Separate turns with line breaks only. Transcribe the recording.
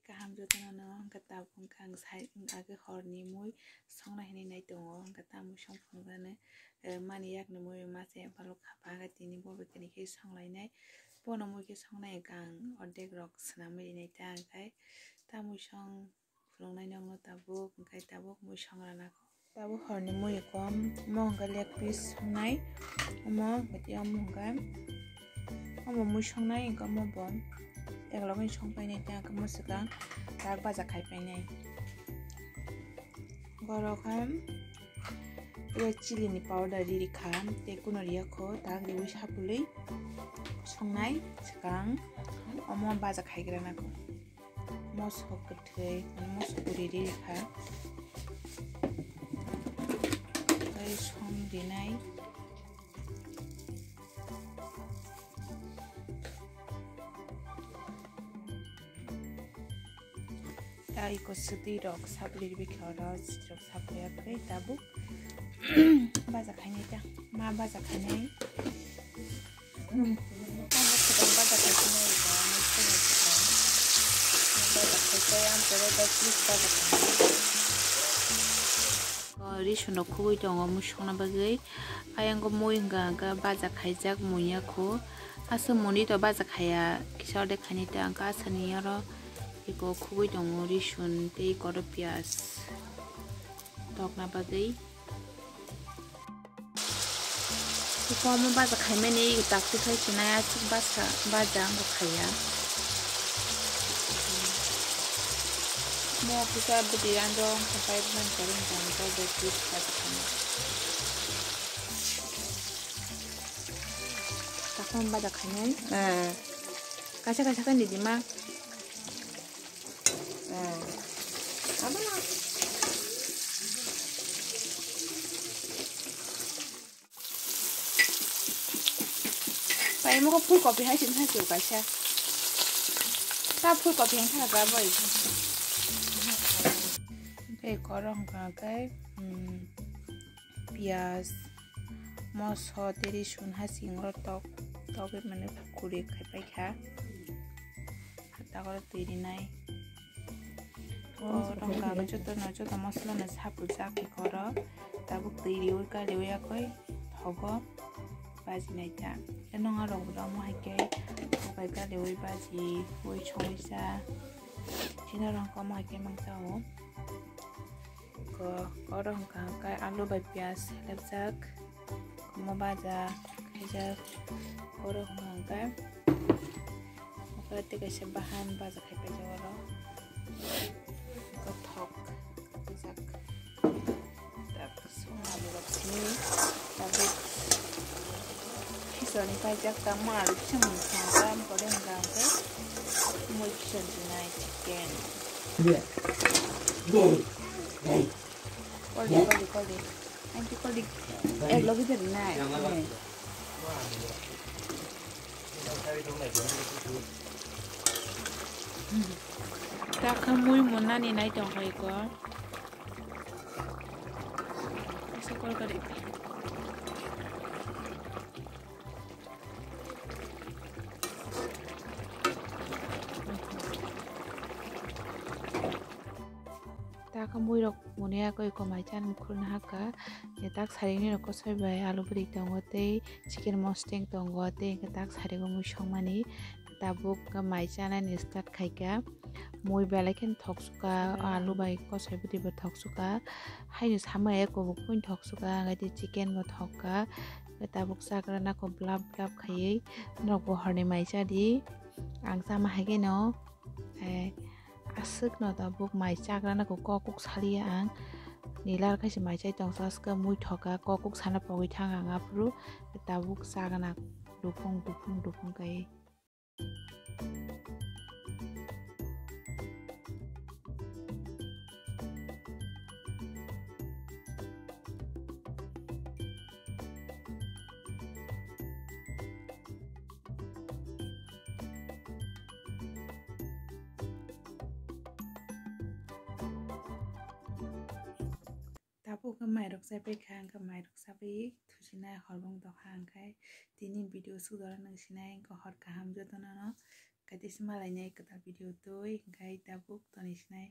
kaham jotono kata bungkang sai age horni mui songna hini nai tongo kata mu song phunggane mani yak no mui mase balo khapa ga tini bo bekani ke songlai nai bono mui ke songnai kang ordek rok snamri nai ta kai ta mui song phulongnai nong no tabuk kai tabuk mui songrana ko tabuk horni mui kom mongga leg piece songnai mo gati amongga omo mui songnai ko mo bon eklogai songpainai ta mo sikang tak baja khaipainai borokam red chili ni powder riri kham te kuno riakho tak riwi sapului songnai sikang omo baja khaigrana ko moso kuthei moso puri riri kha kai song dinai iko sudi rok sabli ribi khara rok sapya kai tabuk baja khainai ta ma baja khainai baja khainai Rishono khubui tongo mushona bagai ayanggo moinga ga baja khaijak munya kho aso moni to baja khaya kisorde khanita angka asaniaro iko khubui tongo rishon tei koro pias tokna bagai iko mo baja khaimani takti khai chinaya chik baja angko khaya mo kita bediran dong sampai mencari jangkau betul sekali. Takkan baca kanan. Kasih kan di mana? Apa lah? Pak mau full kopi hai sih kasih. Tak full kopi yang tak apa itu. Korong kai pias moso teri sun hasing ro tok mane kure khai pai kha hata kor teri nai korong ka joto masala na sapu jaki koro tabuk teri oi ka lewa koi thogo baji nai ta enong aro bra mo haike kai ka lewa baji oi choisa chinarang ka mo haike mangtao orang kai alu by pias lepjak mo baja khaijak orang kai okate kaisa bahan baja khaipai jawaro ko thok jak tak sona lopsi tabuk kisoni pajak tamar chum sam koreng gang ke mo kison dinai chicken Koli. Anti koli. Logi dari naik. Tak kamu mana ni naik dong kau ikut. Sekolah kali. Kamu rok munia koi komaican mukurun haka tak saring rok kosoi bai alu beri tongo te chicken mosting tongo te tak saring go musong mani tabuk komaican ani start khaika mui belaken thoksuka alu bai kosoi beri bo thoksuka haini samai ko bukun thoksuka gati chicken bo thokka tabuk sakrana ko blab khayei rok bo horni maicha di angsa ma hage no asuk no tabuk mai chagrana ko kokuk salia ang nilar kaisi mai chai tongsas ka mui thoka kokuk sana pogoi thanga ngapru tabuk sagana dupung kai Tapu kamai rok sai pe khang kamai rok sabi thusina horbong dok hang kai tini video sudara nang sinai ko hor kaham jotona no kati tisi malainai ketal video tui hingkai tabuk toni sinai.